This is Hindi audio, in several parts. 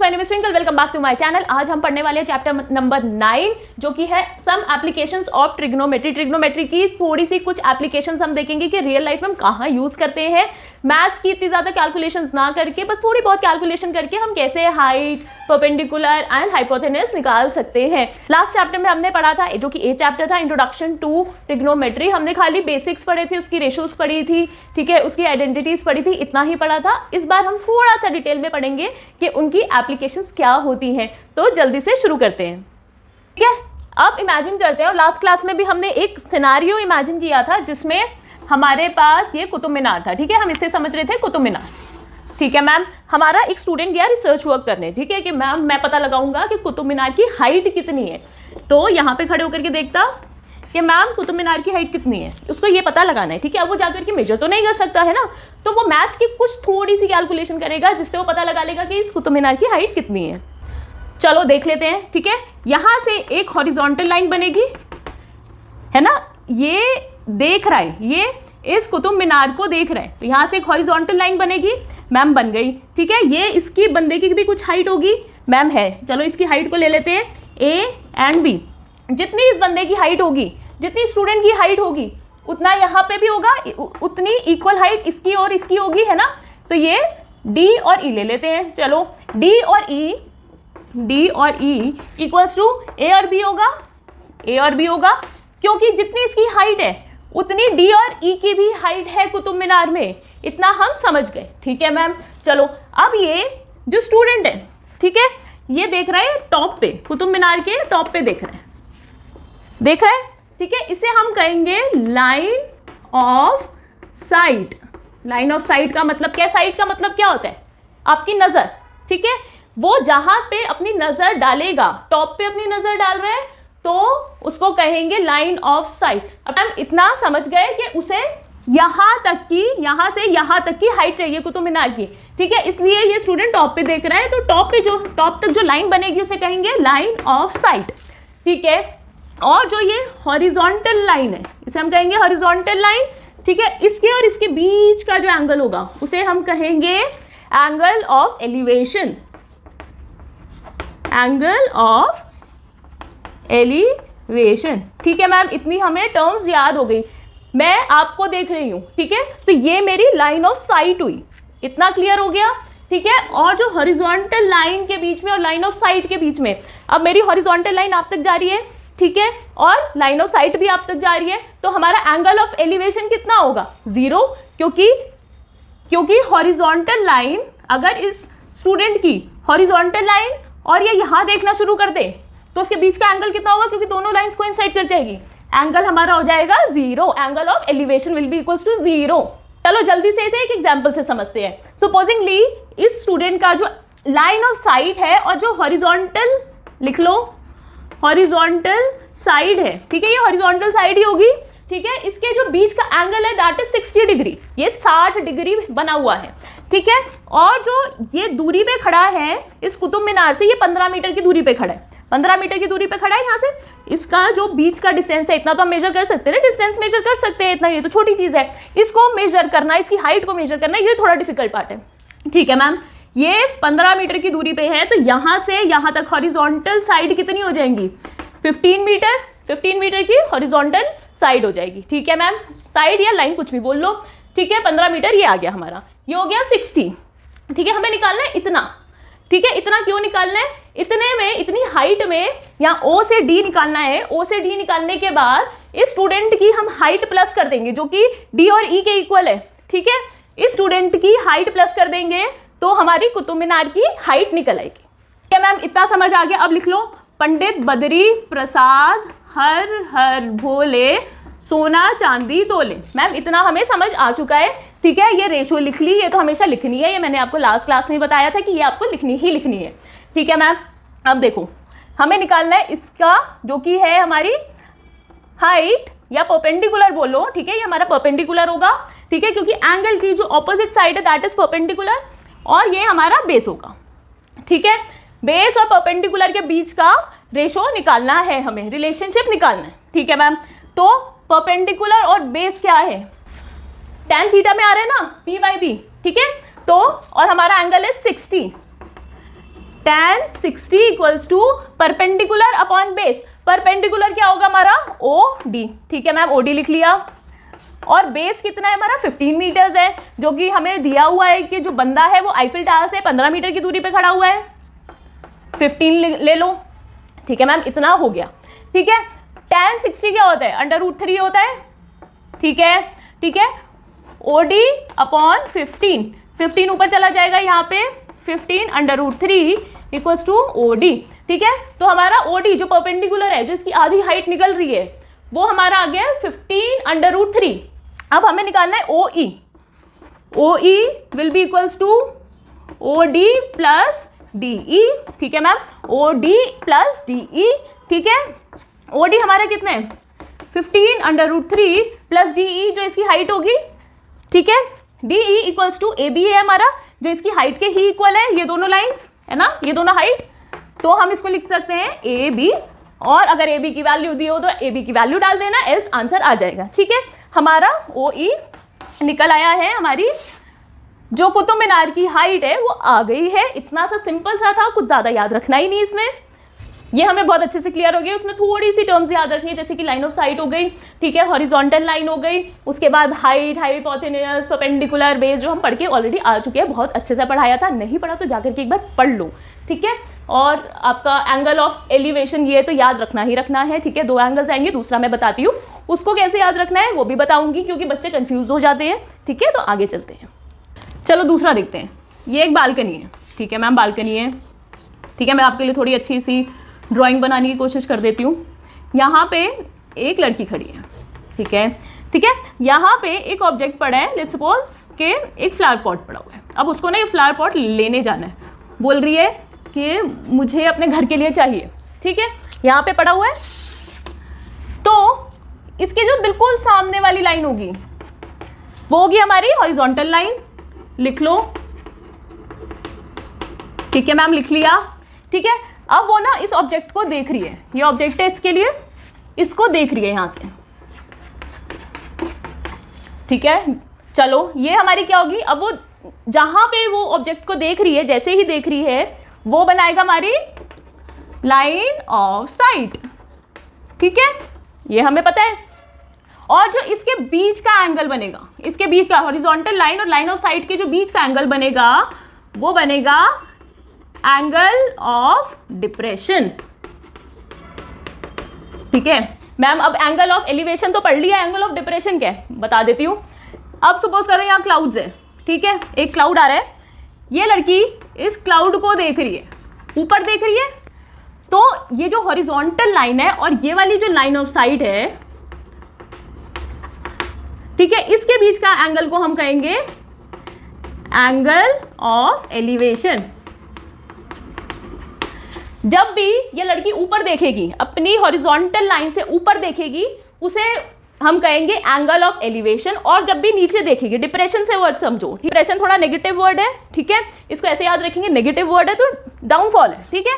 My name is Twinkle, welcome back to my channel. आज हम पढ़ने वाले हैं चैप्टर नंबर 9 जो कि है some applications of trigonometry. Trigonometry की थोड़ी सी कुछ एप्लीकेशंस हम देखेंगे कि रियल लाइफ में हम कहाँ यूज करते हैं। मैथ्स की इतनी ज्यादा कैलकुलेशंस ना करके बस थोड़ी बहुत कैलकुलेशन करके हम कैसे हाइट, परपेंडिकुलर एंड हाइपोटेनस निकाल सकते हैं। लास्ट चैप्टर में हमने पढ़ा था जो कि ए चैप्टर था, इंट्रोडक्शन टू ट्रिग्नोमेट्री। हमने खाली बेसिक्स पढ़े थे, उसकी रेशियोज पढ़ी थी, ठीक है, उसकी आइडेंटिटीज पढ़ी थी, इतना ही पढ़ा था। इस बार हम थोड़ा सा डिटेल में पढ़ेंगे कि उनकी एप्लीकेशंस क्या होती हैं। तो जल्दी से शुरू करते हैं, ठीक है। अब इमेजिन करते हैं, और लास्ट क्लास में भी हमने एक सिनेरियो इमेजिन किया था जिसमें हमारे पास ये कुतुब मीनार था, ठीक है। हम इससे समझ रहे थे कुतुब मीनार, ठीक है मैम। हमारा एक स्टूडेंट गया रिसर्च वर्क करने, ठीक है, कि मैम मैं पता लगाऊंगा कि कुतुब मीनार की हाइट कितनी है। तो यहाँ पे खड़े होकर के देखता कि मैम कुतुब मीनार की हाइट कितनी है, उसको ये पता लगाना है, ठीक है। अब वो जाकर के मेजर तो नहीं कर सकता है ना, तो वो मैथ्स की कुछ थोड़ी सी कैलकुलेशन करेगा जिससे वो पता लगा लेगा कि इस कुतुब मीनार की हाइट कितनी है। चलो देख लेते हैं, ठीक है। यहाँ से एक हॉरिजॉन्टल लाइन बनेगी, है ना, ये देख रहा है, ये इस कुतुब मीनार को देख रहा है, तो यहाँ से एक हॉरिजॉन्टल लाइन बनेगी, मैम बन गई, ठीक है। ये इसकी बंदे की भी कुछ हाइट होगी, मैम है। चलो इसकी हाइट को ले लेते हैं, ए एंड बी। जितनी इस बंदे की हाइट होगी, जितनी स्टूडेंट की हाइट होगी, उतना यहाँ पे भी होगा, उतनी इक्वल हाइट इसकी और इसकी होगी, है ना। तो ये डी और ई ले लेते हैं। चलो डी और ई इक्वल्स टू ए और बी होगा, ए और बी होगा, क्योंकि जितनी इसकी हाइट है उतनी डी और ई की भी हाइट है कुतुब मीनार में, इतना हम समझ गए, ठीक है मैम। चलो अब ये जो स्टूडेंट है, ठीक है, ये देख रहा है टॉप पे, कुतुब मीनार के टॉप पे देख रहा है, ठीक है। इसे हम कहेंगे line of site. Line of site का मतलब क्या है? साइट का मतलब क्या होता है? आपकी नजर, ठीक है। वो जहां पे अपनी नजर डालेगा, टॉप पे अपनी नजर डाल रहा है, तो उसको कहेंगे लाइन ऑफ साइट। अब हम इतना समझ गए कि उसे यहाँ से यहाँ तक की हाइट चाहिए कुतुब मीनार की, ठीक है। इसलिए ये स्टूडेंट टॉप पे देख रहा है, तो टॉप तक जो लाइन बनेगी उसे कहेंगे लाइन ऑफ साइट, ठीक है। और जो ये हॉरिजॉन्टल लाइन है, इसे हम कहेंगे हॉरिजॉन्टल लाइन, ठीक है। इसके और इसके बीच का जो एंगल होगा उसे हम कहेंगे angle of elevation, angle of elevation, ठीक है मैम। इतनी हमें टर्म्स याद हो गई, मैं आपको देख रही हूँ, ठीक है। तो ये मेरी लाइन ऑफ साइट हुई, इतना क्लियर हो गया, ठीक है। और जो हॉरिजॉन्टल लाइन के बीच में और लाइन ऑफ साइट के बीच में, अब मेरी हॉरिजॉन्टल लाइन आप तक जा रही है, ठीक है, और लाइन ऑफ साइट भी आप तक जा रही है, तो हमारा एंगल ऑफ एलिवेशन कितना होगा? 0, क्योंकि हॉरिजॉन्टल लाइन, अगर इस स्टूडेंट की हॉरिजॉन्टल लाइन और ये यहाँ देखना शुरू कर दे तो उसके बीच का एंगल कितना होगा? क्योंकि दोनों लाइंस कोइंसाइड कर जाएगी, एंगल हमारा हो जाएगा 0। Angle of elevation will be equals to 0। चलो जल्दी से इसे एक एग्जांपल से समझते हैं। सपोजिंगली इस स्टूडेंट का जो लाइन ऑफ साइट है और जो हॉरिजॉन्टल, लिख लो, हॉरिजॉन्टल साइड है, ठीक है, ये हॉरिजॉन्टल साइड ही होगी, ठीक है। इसके जो बीच का एंगल है दैट इज 60 डिग्री, ये 60 डिग्री बना हुआ है, ठीक है। और जो ये दूरी पे खड़ा है इस कुतुब मीनार से, ये 15 मीटर की दूरी पे खड़ा है, 15 मीटर की दूरी पे खड़ा है यहाँ से। इसका जो बीच का डिस्टेंस है, इतना तो हम मेजर कर सकते हैं, डिस्टेंस मेजर कर सकते हैं, इतना, ये तो छोटी चीज है। इसको मेजर करना, इसकी हाइट को मेजर करना, ये थोड़ा डिफिकल्ट पार्ट है, ठीक है मैम। ये 15 मीटर की दूरी पे है, तो यहाँ से यहाँ तक हॉरिजॉन्टल साइड कितनी हो जाएंगी? 15 मीटर, 15 मीटर की हॉरिजॉन्टल साइड हो जाएगी, ठीक है मैम। साइड या लाइन कुछ भी बोल लो, ठीक है। 15 मीटर ये आ गया हमारा, ये हो गया 60, ठीक है। हमें निकालना है इतना, ठीक है। इतना क्यों निकालना है? इतने में, इतनी हाइट में यहाँ O से D निकालना है। O से D निकालने के बाद इस स्टूडेंट की हम हाइट प्लस कर देंगे जो कि D और E के इक्वल है, ठीक है। इस स्टूडेंट की हाइट प्लस कर देंगे तो हमारी कुतुब मीनार की हाइट निकल आएगी, ठीक है मैम। इतना समझ आ गया। अब लिख लो, पंडित बद्री प्रसाद हर हर भोले सोना चांदी तोले। मैम इतना हमें समझ आ चुका है, ठीक है। ये रेशो लिख ली, ये तो हमेशा लिखनी है, ये मैंने आपको लास्ट क्लास में बताया था कि ये आपको लिखनी है, ठीक है मैम। अब देखो हमें निकालना है इसका जो कि है हमारी हाइट या परपेंडिकुलर बोलो, ठीक है। ये हमारा परपेंडिकुलर होगा, ठीक है, क्योंकि एंगल की जो ऑपोजिट साइड है दैट इज परपेंडिकुलर, और ये हमारा बेस होगा, ठीक है। बेस और परपेंडिकुलर के बीच का रेशो निकालना है, हमें रिलेशनशिप निकालना है, ठीक है मैम। तो परपेंडिकुलर और बेस क्या है? tan थीटा में आ रहा है ना, p/b, ठीक है। तो और हमारा एंगल है 60, tan 60 equals to perpendicular upon base. Perpendicular क्या होगा हमारा OD, ठीक है मैम, OD लिख लिया। और बेस कितना है हमारा 15 मीटर्स है, जो कि हमें दिया हुआ है कि जो बंदा है वो आईफिल टावर से 15 मीटर की दूरी पे खड़ा हुआ है, 15 ले लो, ठीक है मैम, इतना हो गया। ठीक है, tan 60 क्या होता है, √3 होता है, ठीक है, ठीक है। OD अपॉन 15 ऊपर चला जाएगा यहाँ पे, 15 √3 इक्वल्स टू OD, ठीक है। तो हमारा OD जो परपेंडिकुलर है, जो इसकी आधी हाइट निकल रही है, वो हमारा आ गया 15 √3। अब हमें निकालना है OE। OE will be equals to OD plus DE, ठीक है मैम, OD प्लस DE, ठीक है। OD हमारा कितना है 15 √3 प्लस DE जो इसकी हाइट होगी, ठीक है। DE इक्वल्स टू AB है हमारा, जो इसकी हाइट के ही इक्वल है, ये दोनों लाइंस है ना, ये दोनों हाइट, तो हम इसको लिख सकते हैं AB। और अगर AB की वैल्यू दी हो तो AB की वैल्यू डाल देना, एल्स आंसर आ जाएगा, ठीक है। हमारा OE निकल आया है, हमारी जो कुतुब मीनार की हाइट है वो आ गई है। इतना सा सिंपल सा था, कुछ ज़्यादा याद रखना ही नहीं इसमें, ये हमें बहुत अच्छे से क्लियर हो गया। उसमें थोड़ी सी टर्म्स याद रखनी है, जैसे कि लाइन ऑफ साइट हो गई, ठीक है, हॉरिजॉन्टल लाइन हो गई, उसके बाद हाइट, हाइपोटेन्यूज, परपेंडिकुलर, बेस, जो हम पढ़ के ऑलरेडी आ चुके हैं, बहुत अच्छे से पढ़ाया था। नहीं पढ़ा तो जाकर के एक बार पढ़ लो, ठीक है। और आपका एंगल ऑफ एलिवेशन ये तो याद रखना ही रखना है, ठीक है। 2 एंगल्स आएंगे, दूसरा मैं बताती हूँ, उसको कैसे याद रखना है वो भी बताऊंगी, क्योंकि बच्चे कंफ्यूज हो जाते हैं, ठीक है। तो आगे चलते हैं, चलो दूसरा देखते हैं। ये एक बालकनी है, ठीक है मैम, बालकनी है, ठीक है। मैं आपके लिए थोड़ी अच्छी सी ड्राइंग बनाने की कोशिश कर देती हूँ। यहाँ पे एक लड़की खड़ी है, ठीक है, ठीक है। यहाँ पे एक ऑब्जेक्ट पड़ा है, लेट्स सपोज के एक फ्लावर पॉट पड़ा हुआ है। अब उसको ना ये फ्लावर पॉट लेने जाना है, बोल रही है कि मुझे अपने घर के लिए चाहिए, ठीक है। यहाँ पे पड़ा हुआ है, तो इसके जो बिल्कुल सामने वाली लाइन होगी वो होगी हमारी हॉरिजॉन्टल लाइन, लिख लो, ठीक है मैम, लिख लिया, ठीक है। अब वो ना इस ऑब्जेक्ट को देख रही है, ये ऑब्जेक्ट है इसके लिए, इसको देख रही है यहाँ से, ठीक है। चलो ये हमारी क्या होगी, अब वो जहाँ पे वो ऑब्जेक्ट को देख रही है, जैसे ही देख रही है, वो बनाएगा हमारी लाइन ऑफ साइट, ठीक है, ये हमें पता है। और जो इसके बीच का एंगल बनेगा, इसके बीच का हॉरिजॉन्टल लाइन और लाइन ऑफ साइट के जो बीच का एंगल बनेगा, वो बनेगा एंगल ऑफ डिप्रेशन, ठीक है मैम। अब एंगल ऑफ एलिवेशन तो पढ़ लिया, एंगल ऑफ डिप्रेशन क्या है बता देती हूँ। अब सपोज करो यहाँ क्लाउड्स है, ठीक है, एक क्लाउड आ रहा है, ये लड़की इस क्लाउड को देख रही है, ऊपर देख रही है, तो ये जो हॉरिजॉन्टल लाइन है और ये वाली जो लाइन ऑफ साइट है, ठीक है, इसके बीच का एंगल को हम कहेंगे एंगल ऑफ एलिवेशन। जब भी ये लड़की ऊपर देखेगी, अपनी हॉरिजॉन्टल लाइन से ऊपर देखेगी, उसे हम कहेंगे एंगल ऑफ एलिवेशन। और जब भी नीचे देखेगी, डिप्रेशन से वर्ड समझो, डिप्रेशन थोड़ा नेगेटिव वर्ड है, ठीक है, इसको ऐसे याद रखेंगे, नेगेटिव वर्ड है तो डाउनफॉल है, ठीक है,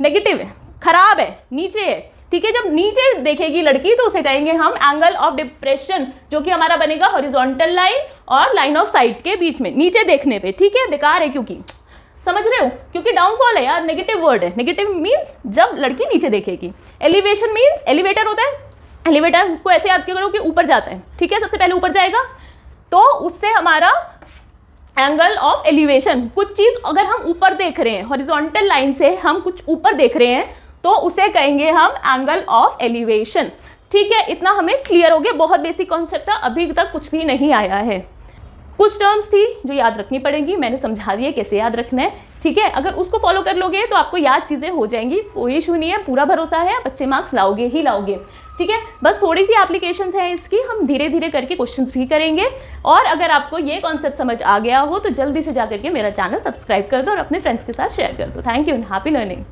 नेगेटिव है, खराब है, नीचे है, ठीक है। जब नीचे देखेगी लड़की तो उसे कहेंगे हम एंगल ऑफ डिप्रेशन, जो कि हमारा बनेगा हॉरिजॉन्टल लाइन और लाइन ऑफ साइट के बीच में, नीचे देखने पे, ठीक है। बेकार है क्योंकि, समझ रहे हो, क्योंकि डाउनफॉल है यार, नेगेटिव वर्ड है। नेगेटिव मीन्स जब लड़की नीचे देखेगी। एलिवेशन मीन्स एलिवेटर होता है, एलिवेटर को ऐसे याद करो कि ऊपर जाता है, ठीक है, सबसे पहले ऊपर जाएगा, तो उससे हमारा एंगल ऑफ एलिवेशन, कुछ चीज अगर हम ऊपर देख रहे हैं, हॉरिजॉन्टल लाइन से हम कुछ ऊपर देख रहे हैं, तो उसे कहेंगे हम एंगल ऑफ एलिवेशन, ठीक है। इतना हमें क्लियर हो गया, बहुत बेसिक कॉन्सेप्ट था, अभी तक कुछ भी नहीं आया है। कुछ टर्म्स थी जो याद रखनी पड़ेगी, मैंने समझा दिया कैसे याद रखना है, ठीक है। अगर उसको फॉलो कर लोगे तो आपको याद चीज़ें हो जाएंगी, कोई इशू नहीं है, पूरा भरोसा है, अच्छे मार्क्स लाओगे ही लाओगे, ठीक है। बस थोड़ी सी एप्लीकेशंस हैं इसकी, हम धीरे धीरे करके क्वेश्चंस भी करेंगे। और अगर आपको ये कॉन्सेप्ट समझ आ गया हो तो जल्दी से जाकर के मेरा चैनल सब्सक्राइब कर दो और अपने फ्रेंड्स के साथ शेयर कर दो। Thank you and happy learning.